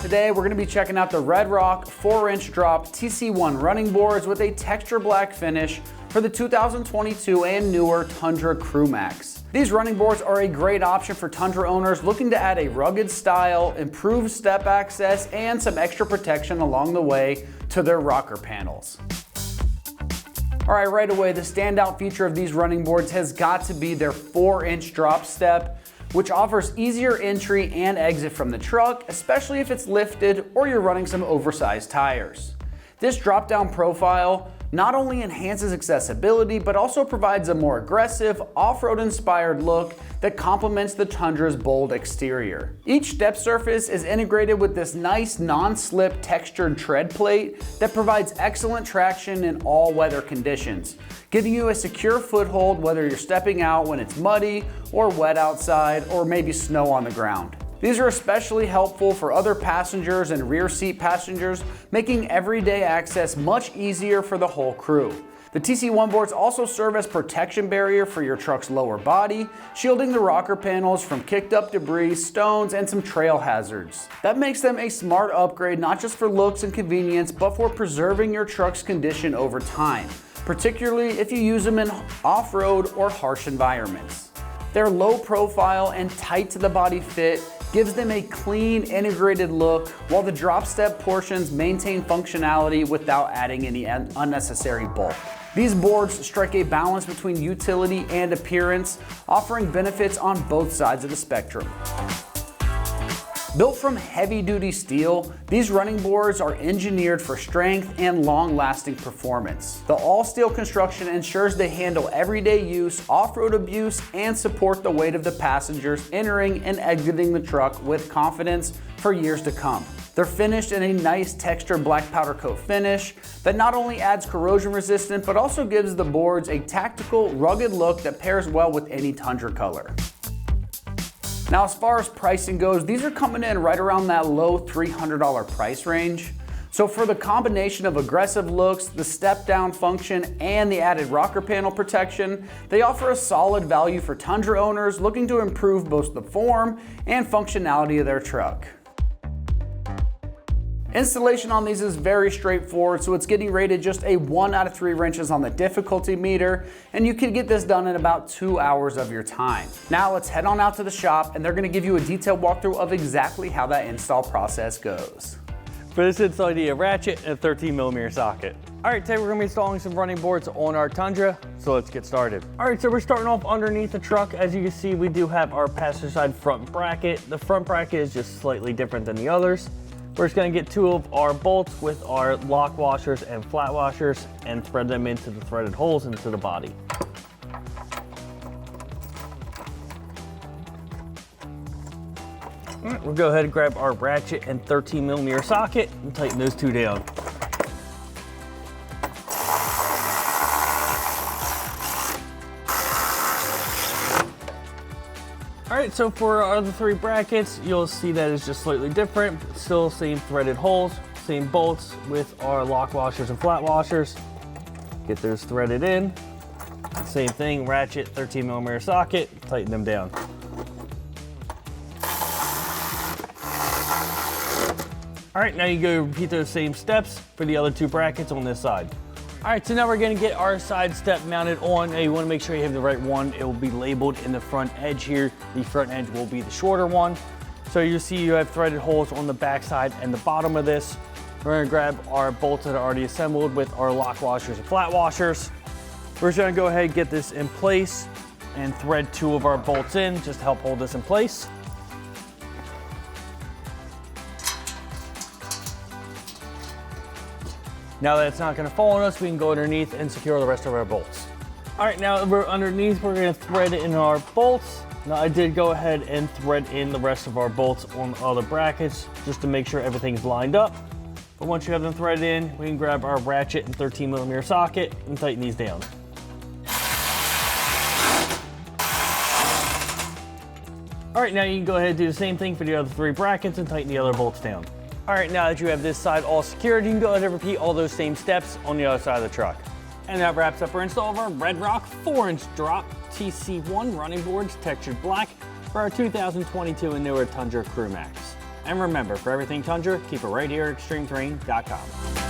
Today we're going to be checking out the Red Rock 4-inch drop TC1 running boards with a texture black finish for the 2022 and newer Tundra Crew Max. These running boards are a great option for Tundra owners looking to add a rugged style, improved step access, and some extra protection along the way to their rocker panels. Alright, right away, the standout feature of these running boards has got to be their 4-inch drop step, which offers easier entry and exit from the truck, especially if it's lifted or you're running some oversized tires. This drop-down profile not only enhances accessibility, but also provides a more aggressive, off-road inspired look that complements the Tundra's bold exterior. Each step surface is integrated with this nice non-slip textured tread plate that provides excellent traction in all weather conditions, giving you a secure foothold whether you're stepping out when it's muddy or wet outside or maybe snow on the ground. These are especially helpful for other passengers and rear seat passengers, making everyday access much easier for the whole crew. The TC1 boards also serve as protection barrier for your truck's lower body, shielding the rocker panels from kicked up debris, stones, and some trail hazards. That makes them a smart upgrade not just for looks and convenience, but for preserving your truck's condition over time, particularly if you use them in off-road or harsh environments. Their low profile and tight to the body fit gives them a clean, integrated look, while the drop step portions maintain functionality without adding any unnecessary bulk. These boards strike a balance between utility and appearance, offering benefits on both sides of the spectrum. Built from heavy-duty steel, these running boards are engineered for strength and long-lasting performance. The all-steel construction ensures they handle everyday use, off-road abuse, and support the weight of the passengers entering and exiting the truck with confidence for years to come. They're finished in a nice textured black powder coat finish that not only adds corrosion resistance, but also gives the boards a tactical, rugged look that pairs well with any Tundra color. Now, as far as pricing goes, these are coming in right around that low $300 price range. So for the combination of aggressive looks, the step down function, and the added rocker panel protection, they offer a solid value for Tundra owners looking to improve both the form and functionality of their truck. Installation on these is very straightforward, so it's getting rated just a 1 out of 3 wrenches on the difficulty meter, and you can get this done in about 2 hours of your time. Now let's head on out to the shop, and they're gonna give you a detailed walkthrough of exactly how that install process goes. For this install, you need a ratchet and a 13mm socket. All right, today we're gonna be installing some running boards on our Tundra, so let's get started. All right, so we're starting off underneath the truck. As you can see, we do have our passenger side front bracket. The front bracket is just slightly different than the others. We're just gonna get 2 of our bolts with our lock washers and flat washers and thread them into the threaded holes into the body. All right, we'll go ahead and grab our ratchet and 13mm socket and tighten those 2 down. All right, so for our other 3 brackets, you'll see that it's just slightly different. Still same threaded holes, same bolts with our lock washers and flat washers. Get those threaded in. Same thing, ratchet, 13mm socket, tighten them down. All right, now you go repeat those same steps for the other 2 brackets on this side. All right, so now we're gonna get our side step mounted on. Now you wanna make sure you have the right one. It will be labeled in the front edge here. The front edge will be the shorter one. So you see you have threaded holes on the back side and the bottom of this. We're gonna grab our bolts that are already assembled with our lock washers and flat washers. We're just gonna go ahead and get this in place and thread 2 of our bolts in just to help hold this in place. Now that it's not gonna fall on us, we can go underneath and secure the rest of our bolts. All right, now that we're underneath, we're gonna thread in our bolts. Now I did go ahead and thread in the rest of our bolts on other brackets just to make sure everything's lined up. But once you have them threaded in, we can grab our ratchet and 13mm socket and tighten these down. All right, now you can go ahead and do the same thing for the other 3 brackets and tighten the other bolts down. All right, now that you have this side all secured, you can go ahead and repeat all those same steps on the other side of the truck. And that wraps up our install of our Red Rock 4-inch drop TC1 running boards textured black for our 2022 and newer Tundra Crew Max. And remember, for everything Tundra, keep it right here at ExtremeTerrain.com.